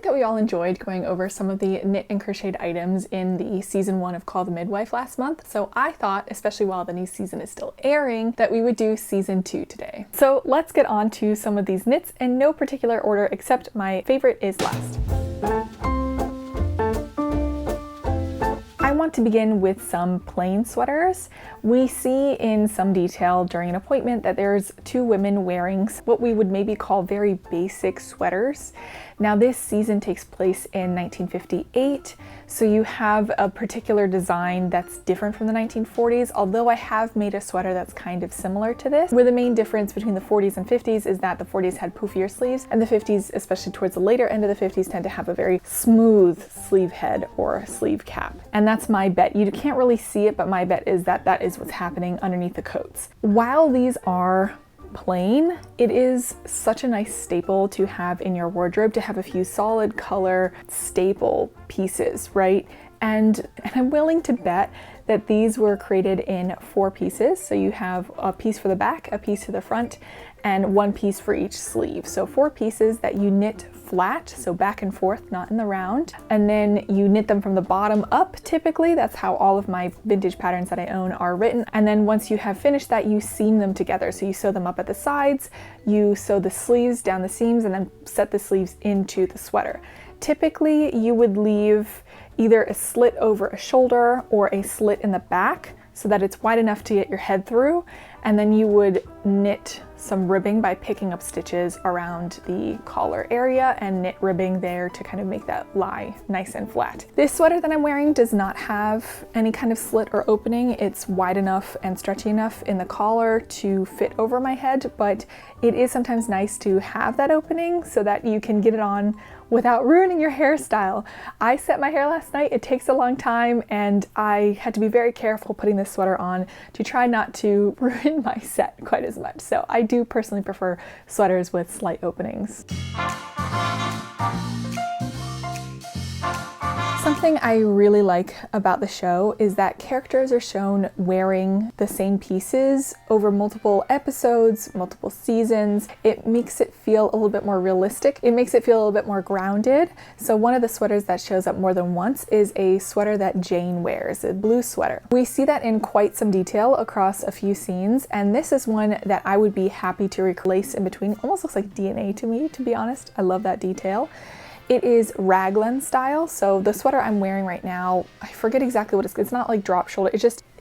think that we all enjoyed going over some of the knit and crocheted items in the season 1 of Call the Midwife last month, so I thought, especially while the new season is still airing, that we would do season 2 today. So let's get on to some of these knits in no particular order, except my favorite is last. I want to begin with some plain sweaters. We see in some detail during an appointment that there's 2 women wearing what we would maybe call very basic sweaters. Now this season takes place in 1958, so you have a particular design that's different from the 1940s, although I have made a sweater that's kind of similar to this, where the main difference between the 40s and 50s is that the 40s had poofier sleeves, and the 50s, especially towards the later end of the 50s, tend to have a very smooth sleeve head or sleeve cap. And that's my bet. You can't really see it, but my bet is that that is what's happening underneath the coats. While these are plain, it is such a nice staple to have in your wardrobe, to have a few solid color staple pieces, right? And I'm willing to bet that these were created in 4 pieces. So you have a piece for the back, a piece to the front, and 1 piece for each sleeve. So 4 pieces that you knit flat, so back and forth, not in the round. And then you knit them from the bottom up, typically. That's how all of my vintage patterns that I own are written. And then once you have finished that, you seam them together. So you sew them up at the sides, you sew the sleeves down the seams, and then set the sleeves into the sweater. Typically, you would leave either a slit over a shoulder or a slit in the back so that it's wide enough to get your head through, and then you would knit some ribbing by picking up stitches around the collar area and knit ribbing there to kind of make that lie nice and flat. This sweater that I'm wearing does not have any kind of slit or opening. It's wide enough and stretchy enough in the collar to fit over my head, but it is sometimes nice to have that opening so that you can get it on without ruining your hairstyle. I set my hair last night. It takes a long time, and I had to be very careful putting this sweater on to try not to ruin my set quite as much. So I do personally prefer sweaters with slight openings. Something I really like about the show is that characters are shown wearing the same pieces over multiple episodes, multiple seasons. It makes it feel a little bit more realistic. It makes it feel a little bit more grounded. So one of the sweaters that shows up more than once is a sweater that Jane wears, a blue sweater. We see that in quite some detail across a few scenes, and this is one that I would be happy to replace in between. Almost looks like DNA to me, to be honest. I love that detail. It is raglan style, so the sweater I'm wearing right now, I forget exactly what it's not like drop shoulder,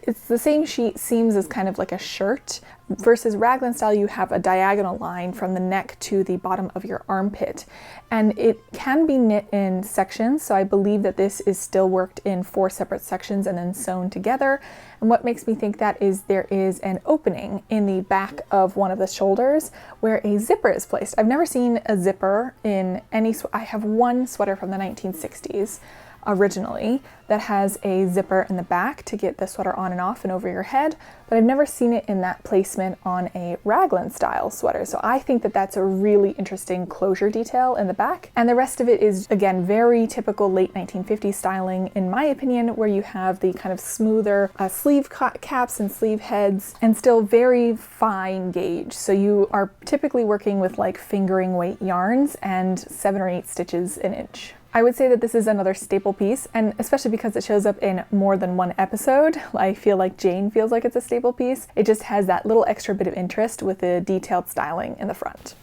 it's the same sheet seams as kind of like a shirt, versus raglan style you have a diagonal line from the neck to the bottom of your armpit. And it can be knit in sections, so I believe that this is still worked in 4 separate sections and then sewn together. And what makes me think that is there is an opening in the back of one of the shoulders where a zipper is placed. I've never seen a zipper in any, I have one sweater from the 1960s originally that has a zipper in the back to get the sweater on and off and over your head, but I've never seen it in that placement on a raglan style sweater. So I think that that's a really interesting closure detail in the back. And the rest of it is, again, very typical late 1950s styling, in my opinion, where you have the kind of smoother sleeve caps and sleeve heads, and still very fine gauge. So you are typically working with like fingering weight yarns and 7 or 8 stitches an inch. I would say that this is another staple piece, and especially because it shows up in more than one episode, I feel like Jane feels like it's a staple piece. It just has that little extra bit of interest with the detailed styling in the front.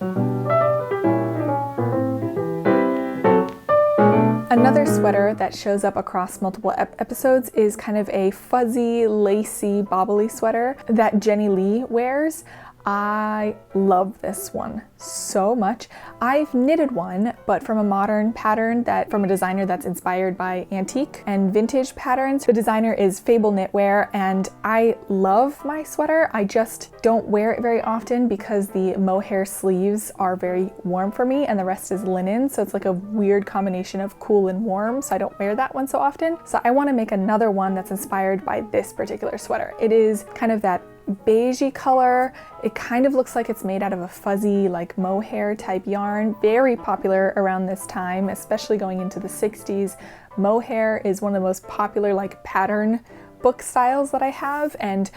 Another sweater that shows up across multiple episodes is kind of a fuzzy, lacy, bobbly sweater that Jenny Lee wears. I love this one so much. I've knitted one, but from a modern pattern from a designer that's inspired by antique and vintage patterns. The designer is Fable Knitwear, and I love my sweater. I just don't wear it very often because the mohair sleeves are very warm for me and the rest is linen. So it's like a weird combination of cool and warm. So I don't wear that one so often. So I want to make another one that's inspired by this particular sweater. It is kind of that beigey color. It kind of looks like it's made out of a fuzzy like mohair type yarn. Very popular around this time, especially going into the 60s. Mohair is one of the most popular like pattern book styles that I have, and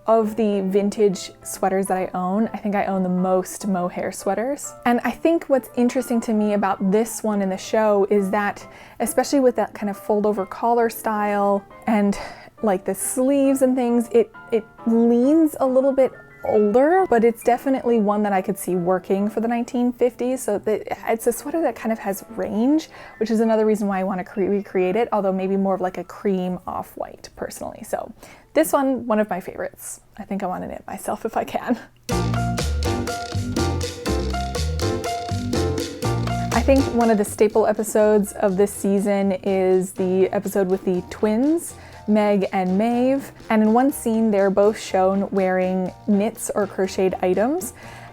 Of the vintage sweaters that I own, I think I own the most mohair sweaters. And I think what's interesting to me about this one in the show is that, especially with that kind of fold over collar style and like the sleeves and things, it leans a little bit older, but it's definitely one that I could see working for the 1950s. So it's a sweater that kind of has range, which is another reason why I want to recreate it, although maybe more of like a cream off-white personally. So this one of my favorites. I think I want to knit myself if I can. I think one of the staple episodes of this season is the episode with the twins, Meg and Maeve, and in one scene they're both shown wearing knits or crocheted items.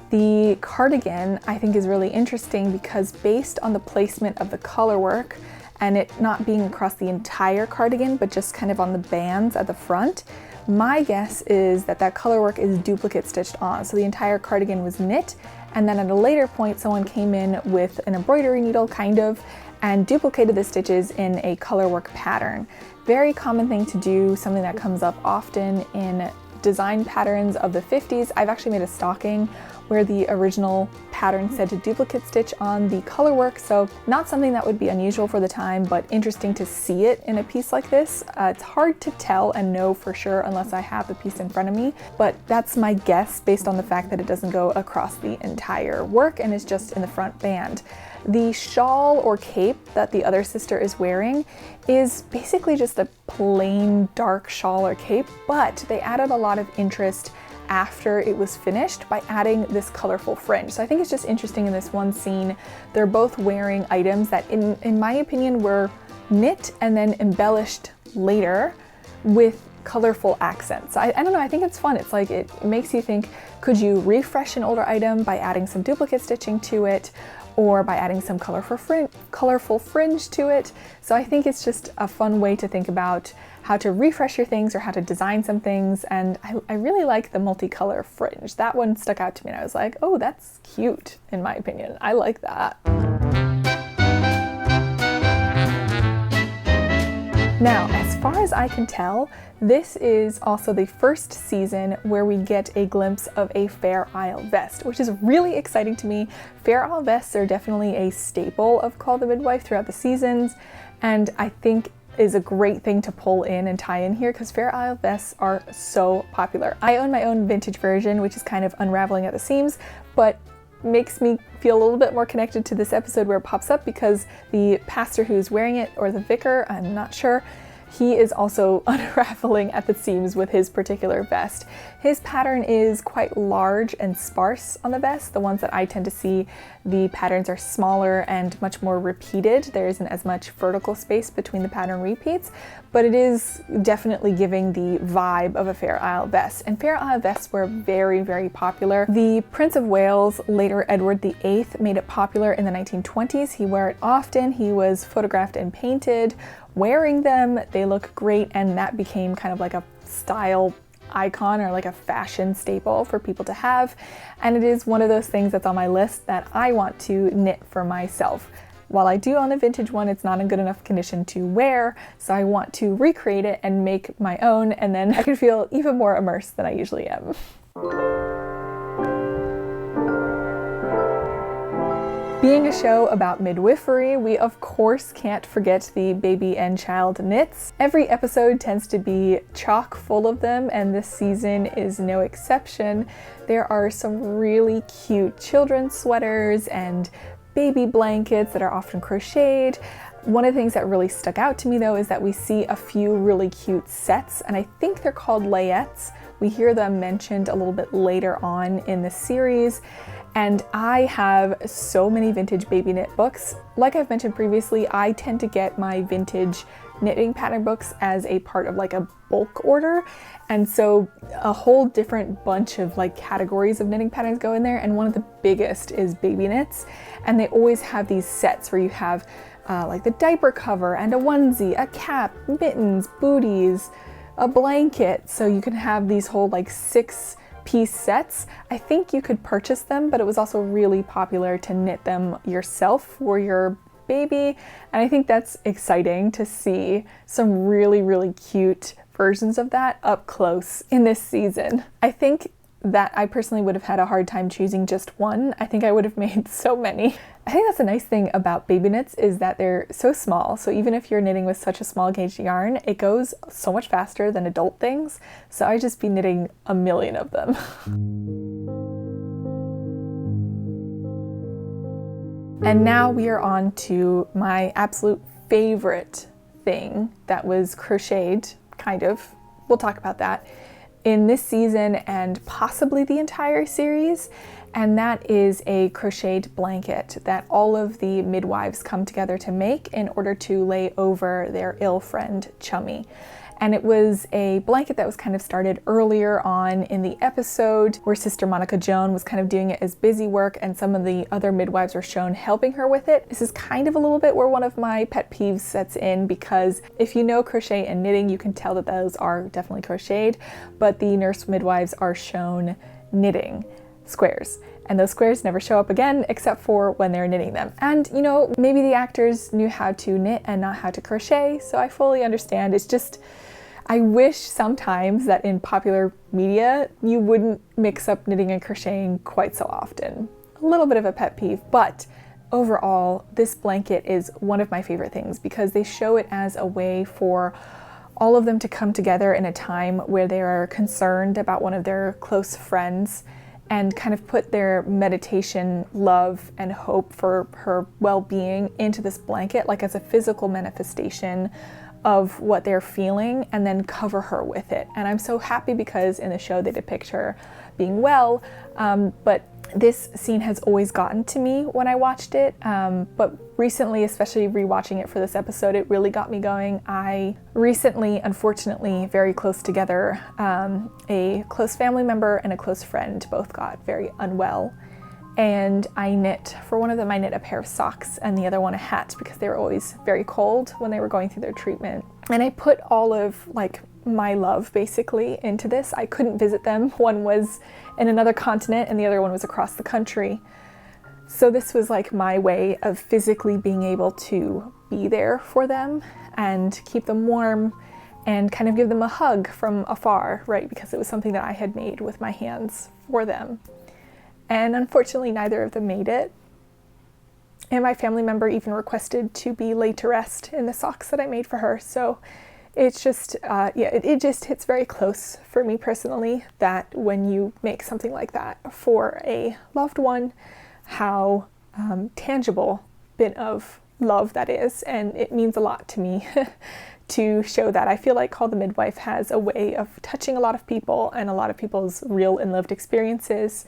The cardigan I think is really interesting because based on the placement of the color work and it not being across the entire cardigan but just kind of on the bands at the front, my guess is that that color work is duplicate stitched on. So the entire cardigan was knit, and then at a later point someone came in with an embroidery needle kind of and duplicated the stitches in a color work pattern. Very common thing to do, something that comes up often in design patterns of the 50s. I've actually made a stocking where the original pattern said to duplicate stitch on the color work, so not something that would be unusual for the time, but interesting to see it in a piece like this. It's hard to tell and know for sure unless I have the piece in front of me, but that's my guess based on the fact that it doesn't go across the entire work and is just in the front band. The shawl or cape that the other sister is wearing is basically just a plain dark shawl or cape, but they added a lot of interest after it was finished by adding this colorful fringe. So I think it's just interesting in this one scene, they're both wearing items that in my opinion were knit and then embellished later with colorful accents. I don't know, I think it's fun. It's like, it makes you think, could you refresh an older item by adding some duplicate stitching to it, or by adding some colorful fringe to it? So I think it's just a fun way to think about how to refresh your things or how to design some things, and I really like the multicolor fringe. That one stuck out to me and I was like, oh, that's cute in my opinion. I like that. Now, as far as I can tell, this is also the first season where we get a glimpse of a Fair Isle vest, which is really exciting to me. Fair Isle vests are definitely a staple of Call the Midwife throughout the seasons, and I think is a great thing to pull in and tie in here because Fair Isle vests are so popular. I own my own vintage version, which is kind of unraveling at the seams, but makes me feel a little bit more connected to this episode where it pops up because the pastor who's wearing it, or the vicar, I'm not sure, he is also unraveling at the seams with his particular vest. His pattern is quite large and sparse on the vest. The ones that I tend to see, the patterns are smaller and much more repeated. There isn't as much vertical space between the pattern repeats, but it is definitely giving the vibe of a Fair Isle vest. And Fair Isle vests were very, very popular. The Prince of Wales, later Edward VIII, made it popular in the 1920s. He wore it often. He was photographed and painted wearing them. They look great, and that became kind of like a style icon or like a fashion staple for people to have. And it is one of those things that's on my list that I want to knit for myself. While I do own a vintage one, it's not in good enough condition to wear, so I want to recreate it and make my own, and then I can feel even more immersed than I usually am. Being a show about midwifery, we of course can't forget the baby and child knits. Every episode tends to be chock full of them, and this season is no exception. There are some really cute children's sweaters and baby blankets that are often crocheted. One of the things that really stuck out to me though is that we see a few really cute sets, and I think they're called layettes. We hear them mentioned a little bit later on in the series. And I have so many vintage baby knit books. Like I've mentioned previously, I tend to get my vintage knitting pattern books as a part of like a bulk order. And so a whole different bunch of like categories of knitting patterns go in there. And one of the biggest is baby knits. And they always have these sets where you have like the diaper cover and a onesie, a cap, mittens, booties, a blanket. So you can have these whole like 6-piece sets. I think you could purchase them, but it was also really popular to knit them yourself for your baby. And I think that's exciting to see some really, really cute versions of that up close in this season. I think that I personally would have had a hard time choosing just one. I think I would have made so many. I think that's a nice thing about baby knits is that they're so small. So even if you're knitting with such a small gauge yarn, it goes so much faster than adult things. So I just be knitting a million of them. And now we are on to my absolute favorite thing that was crocheted, kind of. We'll talk about that in this season and possibly the entire series, and that is a crocheted blanket that all of the midwives come together to make in order to lay over their ill friend Chummy. And it was a blanket that was kind of started earlier on in the episode where Sister Monica Joan was kind of doing it as busy work and some of the other midwives were shown helping her with it. This is kind of a little bit where one of my pet peeves sets in, because if you know crochet and knitting, you can tell that those are definitely crocheted, but the nurse midwives are shown knitting squares. And those squares never show up again except for when they're knitting them. And you know, maybe the actors knew how to knit and not how to crochet, so I fully understand. It's just, I wish sometimes that in popular media, you wouldn't mix up knitting and crocheting quite so often. A little bit of a pet peeve, but overall, this blanket is one of my favorite things because they show it as a way for all of them to come together in a time where they are concerned about one of their close friends and kind of put their meditation, love, and hope for her well-being into this blanket, like as a physical manifestation of what they're feeling, and then cover her with it. And I'm so happy because in the show they depict her being well, but this scene has always gotten to me when I watched it, but recently, especially rewatching it for this episode, it really got me going. I recently, unfortunately, very close together, a close family member and a close friend both got very unwell. And I knit, for one of them I knit a pair of socks and the other one a hat because they were always very cold when they were going through their treatment. And I put all of like my love basically into this. I couldn't visit them. One was in another continent and the other one was across the country. So this was like my way of physically being able to be there for them and keep them warm and kind of give them a hug from afar, right? Because it was something that I had made with my hands for them. And unfortunately, neither of them made it. And my family member even requested to be laid to rest in the socks that I made for her. So it's just, it just hits very close for me personally that when you make something like that for a loved one, how tangible bit of love that is. And it means a lot to me to show that. I feel like Call the Midwife has a way of touching a lot of people and a lot of people's real and lived experiences.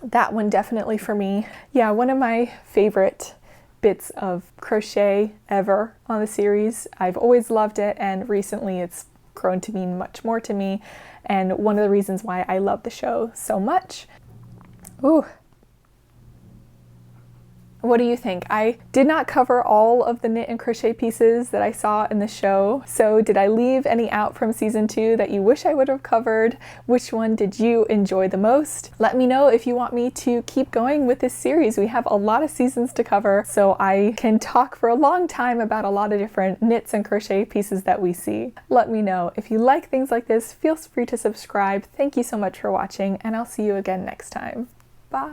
That one definitely for me. Yeah, one of my favorite bits of crochet ever on the series. I've always loved it, and recently it's grown to mean much more to me, and one of the reasons why I love the show so much. Ooh. What do you think? I did not cover all of the knit and crochet pieces that I saw in the show. So did I leave any out from season 2 that you wish I would have covered? Which one did you enjoy the most? Let me know if you want me to keep going with this series. We have a lot of seasons to cover, so I can talk for a long time about a lot of different knits and crochet pieces that we see. Let me know. If you like things like this, feel free to subscribe. Thank you so much for watching, and I'll see you again next time. Bye.